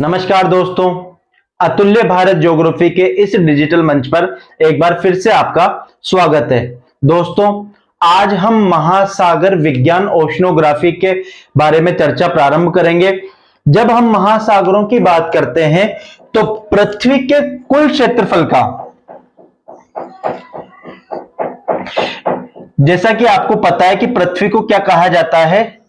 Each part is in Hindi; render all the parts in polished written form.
नमस्कार दोस्तों, अतुल्य भारत ज्योग्राफी के इस डिजिटल मंच पर एक बार फिर से आपका स्वागत है। दोस्तों, आज हम महासागर विज्ञान ओशनोग्राफी के बारे में चर्चा प्रारंभ करेंगे। जब हम महासागरों की बात करते हैं तो पृथ्वी के कुल क्षेत्रफल का, जैसा कि आपको पता है कि पृथ्वी को क्या कहा जाता है,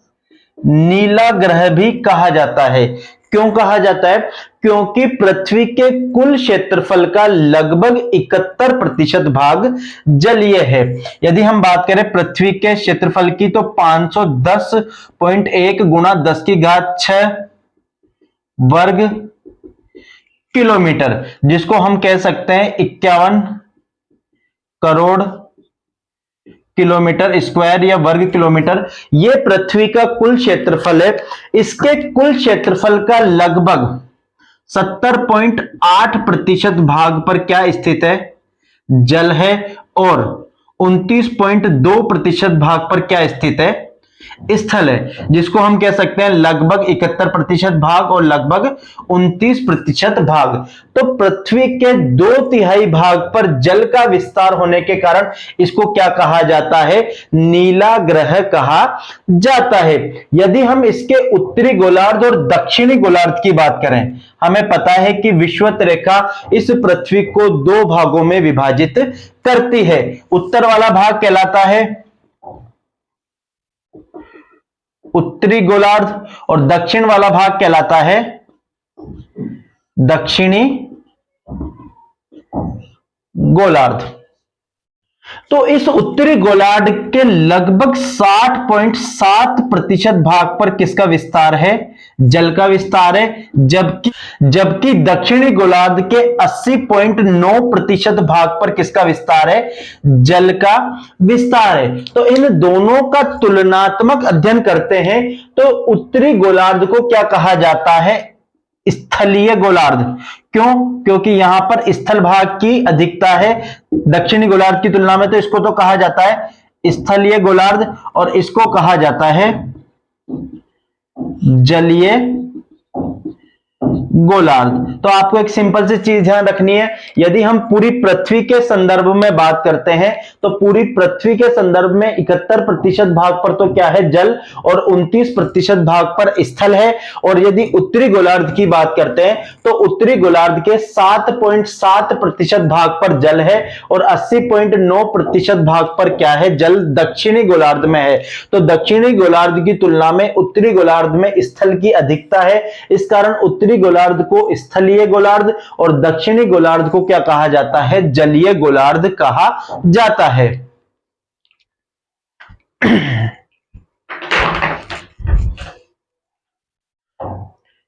नीला ग्रह भी कहा जाता है। क्यों कहा जाता है? क्योंकि पृथ्वी के कुल क्षेत्रफल का लगभग 71% भाग जलीय है। यदि हम बात करें पृथ्वी के क्षेत्रफल की तो 510.1 गुणा 10⁶ वर्ग किलोमीटर, जिसको हम कह सकते हैं 51 करोड़ किलोमीटर स्क्वायर या वर्ग किलोमीटर। यह पृथ्वी का कुल क्षेत्रफल है। इसके कुल क्षेत्रफल का लगभग 70.8% भाग पर क्या स्थित है? जल है। और 29.2% भाग पर क्या स्थित है? स्थल है, जिसको हम कह सकते हैं लगभग 71% भाग और लगभग 29% भाग। तो पृथ्वी के 2/3 भाग पर जल का विस्तार होने के कारण इसको क्या कहा जाता है? नीला ग्रह कहा जाता है। यदि हम इसके उत्तरी गोलार्ध और दक्षिणी गोलार्ध की बात करें, हमें पता है कि विषुवत रेखा इस पृथ्वी को 2 भागों में विभाजित करती है। उत्तर वाला भाग कहलाता है उत्तरी गोलार्ध और दक्षिण वाला भाग कहलाता है दक्षिणी गोलार्ध। तो इस उत्तरी गोलार्ध के लगभग 60.7% भाग पर किसका विस्तार है? जल का विस्तार है। जबकि दक्षिणी गोलार्ध के 80.9% भाग पर किसका विस्तार है? जल का विस्तार है। तो इन दोनों का तुलनात्मक अध्ययन करते हैं तो उत्तरी गोलार्ध को क्या कहा जाता है? स्थलीय गोलार्ध। क्यों? क्योंकि यहां पर स्थल भाग की अधिकता है दक्षिणी गोलार्ध की तुलना में, तो इसको तो कहा जाता है स्थलीय गोलार्ध और इसको कहा जाता है जलीय गोलार्ध। तो आपको एक सिंपल सी चीज ध्यान रखनी है, यदि हम पूरी पृथ्वी के संदर्भ में बात करते हैं तो पूरी पृथ्वी के संदर्भ में 71% भाग पर तो क्या है? जल और 29% भाग पर स्थल है। और यदि उत्तरी गोलार्ध की बात करते हैं तो उत्तरी गोलार्ध के 7.7% भाग पर जल है और 80.9% भाग पर क्या है? जल दक्षिणी गोलार्ध में है। तो दक्षिणी गोलार्ध की तुलना में उत्तरी गोलार्ध में स्थल की अधिकता है। इस कारण उत्तरी गोलार्ध को स्थलीय गोलार्ध और दक्षिणी गोलार्ध को क्या कहा जाता है? जलीय गोलार्ध कहा जाता है।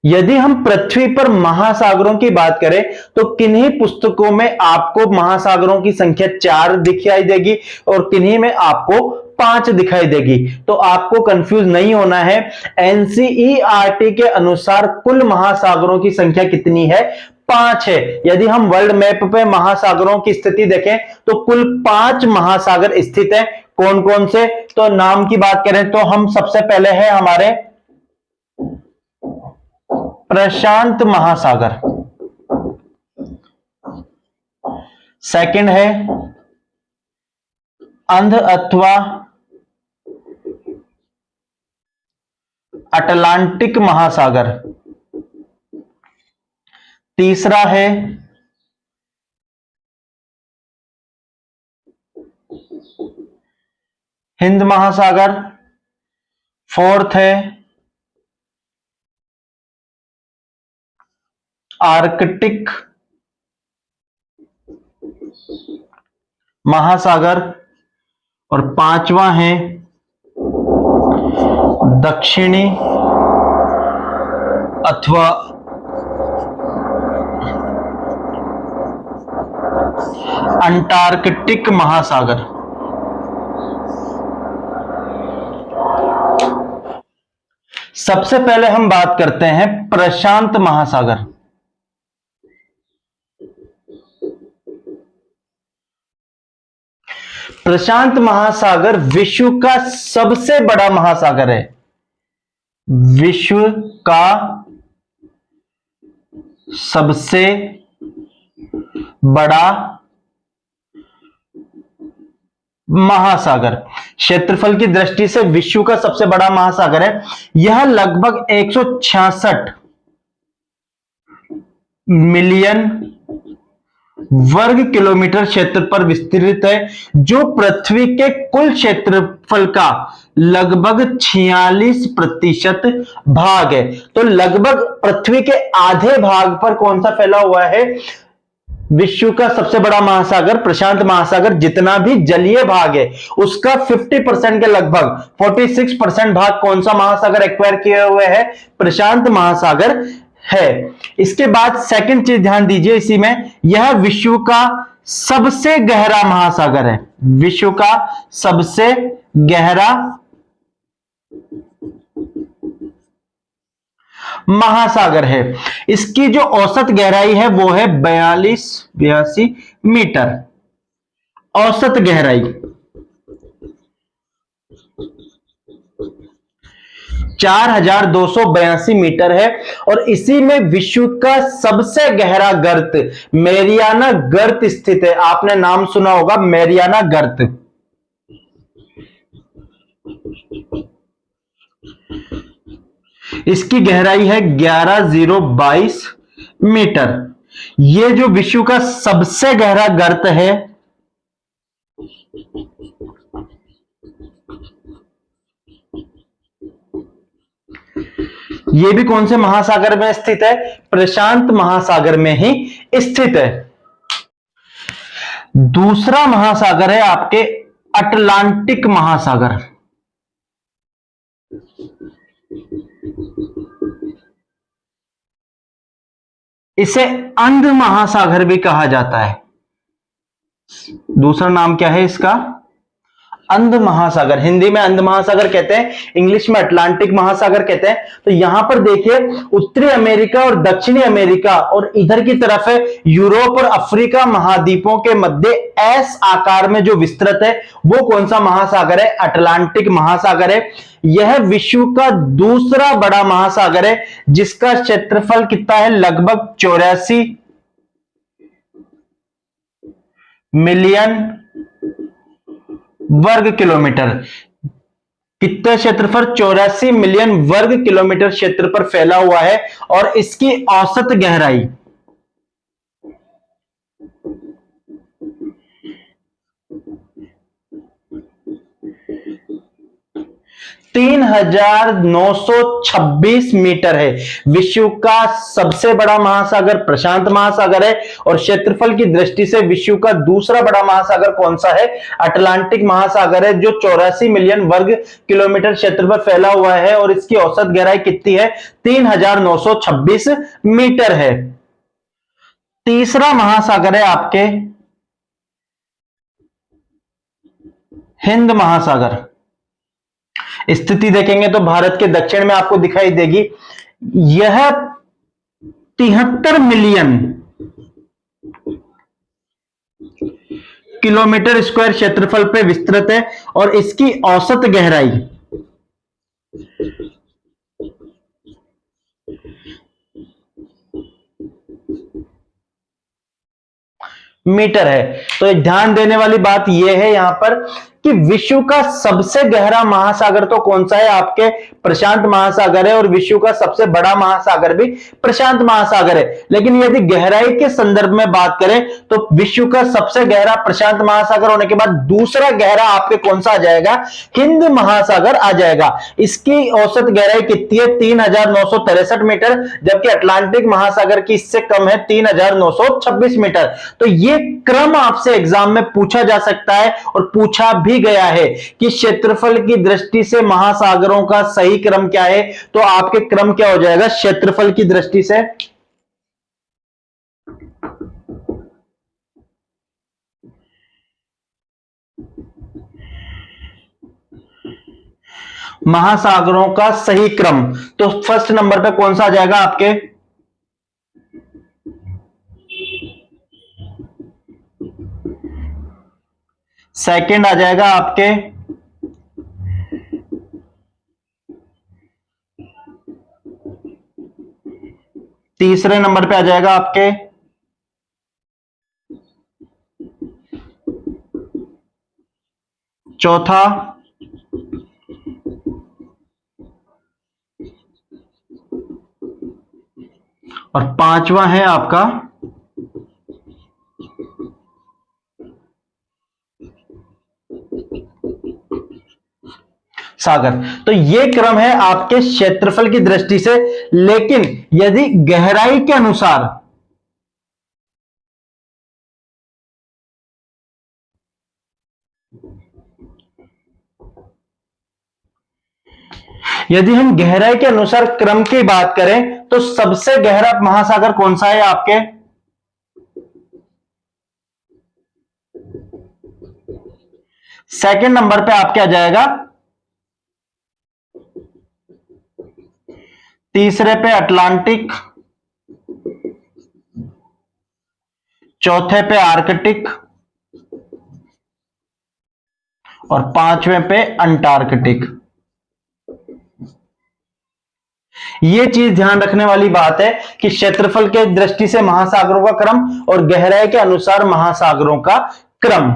यदि हम पृथ्वी पर महासागरों की बात करें तो किन्हीं पुस्तकों में आपको महासागरों की संख्या 4 दिखाई देगी और किन्हीं में आपको 5 दिखाई देगी। तो आपको कंफ्यूज नहीं होना है। एनसीईआरटी के अनुसार कुल महासागरों की संख्या कितनी है? 5 है। यदि हम वर्ल्ड मैप पे महासागरों की स्थिति देखें तो कुल 5 महासागर स्थित है। कौन कौन से? तो नाम की बात करें तो हम सबसे पहले है हमारे प्रशांत महासागर, सेकंड है अंध अथवा अटलांटिक महासागर, तीसरा है हिंद महासागर, फोर्थ है आर्कटिक महासागर और 5वां है दक्षिणी अथवा अंटार्कटिक महासागर। सबसे पहले हम बात करते हैं प्रशांत महासागर। प्रशांत महासागर विश्व का सबसे बड़ा महासागर है। विश्व का सबसे बड़ा महासागर, क्षेत्रफल की दृष्टि से विश्व का सबसे बड़ा महासागर है। यह लगभग 166 मिलियन वर्ग किलोमीटर क्षेत्र पर विस्तृत है, जो पृथ्वी के कुल क्षेत्रफल का लगभग 46% भाग है। तो लगभग पृथ्वी के आधे भाग पर कौन सा फैला हुआ है? विश्व का सबसे बड़ा महासागर प्रशांत महासागर। जितना भी जलीय भाग है उसका 50% के लगभग 46% भाग कौन सा महासागर एक्वायर किए हुए है? प्रशांत महासागर है। इसके बाद सेकंड चीज ध्यान दीजिए इसी में, यह विश्व का सबसे गहरा महासागर है। विश्व का सबसे गहरा महासागर है। इसकी जो औसत गहराई है वो है 82 मीटर औसत गहराई। 4282 मीटर है। और इसी में विश्व का सबसे गहरा गर्त मैरियाना गर्त स्थित है। आपने नाम सुना होगा मैरियाना गर्त। इसकी गहराई है 11022 मीटर। यह जो विश्व का सबसे गहरा गर्त है यह भी कौन से महासागर में स्थित है? प्रशांत महासागर में ही स्थित है। दूसरा महासागर है आपके अटलांटिक महासागर। इसे अंध महासागर भी कहा जाता है। दूसरा नाम क्या है इसका? अंध महासागर। हिंदी में अंध महासागर कहते हैं, इंग्लिश में अटलांटिक महासागर कहते हैं। तो यहां पर देखिए उत्तरी अमेरिका और दक्षिणी अमेरिका और इधर की तरफ है यूरोप और अफ्रीका महाद्वीपों के मध्य एस आकार में जो विस्तृत है वो कौन सा महासागर है? अटलांटिक महासागर है। यह विश्व का दूसरा बड़ा महासागर है, जिसका क्षेत्रफल कितना है? लगभग 84 मिलियन वर्ग किलोमीटर। कितना क्षेत्रफल? 84 मिलियन वर्ग किलोमीटर क्षेत्र पर फैला हुआ है। और इसकी औसत गहराई 3926 मीटर है। विश्व का सबसे बड़ा महासागर प्रशांत महासागर है और क्षेत्रफल की दृष्टि से विश्व का दूसरा बड़ा महासागर कौन सा है? अटलांटिक महासागर है, जो 84 मिलियन वर्ग किलोमीटर क्षेत्र पर फैला हुआ है और इसकी औसत गहराई कितनी है? 3926 मीटर है। तीसरा महासागर है आपके हिंद महासागर। स्थिति देखेंगे तो भारत के दक्षिण में आपको दिखाई देगी। यह 73 मिलियन किलोमीटर स्क्वायर क्षेत्रफल पे विस्तृत है और इसकी औसत गहराई मीटर है। तो ध्यान देने वाली बात यह है यहां पर कि विश्व का सबसे गहरा महासागर तो कौन सा है? आपके प्रशांत महासागर है और विश्व का सबसे बड़ा महासागर भी प्रशांत महासागर है। लेकिन यदि गहराई के संदर्भ में बात करें तो विश्व का सबसे गहरा प्रशांत महासागर होने के बाद दूसरा गहरा आपके कौन सा आ जाएगा? हिंद महासागर आ जाएगा। इसकी औसत गहराई कितनी है? 3963 मीटर, जबकि अटलांटिक महासागर की इससे कम है 3926 मीटर। तो ये क्रम आपसे एग्जाम में पूछा जा सकता है और पूछा भी गया है कि क्षेत्रफल की दृष्टि से महासागरों का सही क्रम क्या है। तो आपके क्रम क्या हो जाएगा क्षेत्रफल की दृष्टि से? महासागरों का सही क्रम तो फर्स्ट नंबर पे कौन सा आ जाएगा आपके? सेकंड आ जाएगा आपके तीसरे नंबर पे आ जाएगा आपके चौथा, और पांचवा है आपका सागर। तो ये क्रम है आपके क्षेत्रफल की दृष्टि से, लेकिन यदि गहराई के अनुसार यदि हम गहराई के अनुसार क्रम की बात करें तो सबसे गहरा महासागर कौन सा है आपके? सेकंड नंबर पे आपके आ जाएगा, तीसरे पे अटलांटिक, चौथे पे आर्कटिक, और पांचवें पे अंटार्कटिक। ये चीज ध्यान रखने वाली बात है कि क्षेत्रफल के दृष्टि से महासागरों का क्रम और गहराई के अनुसार महासागरों का क्रम।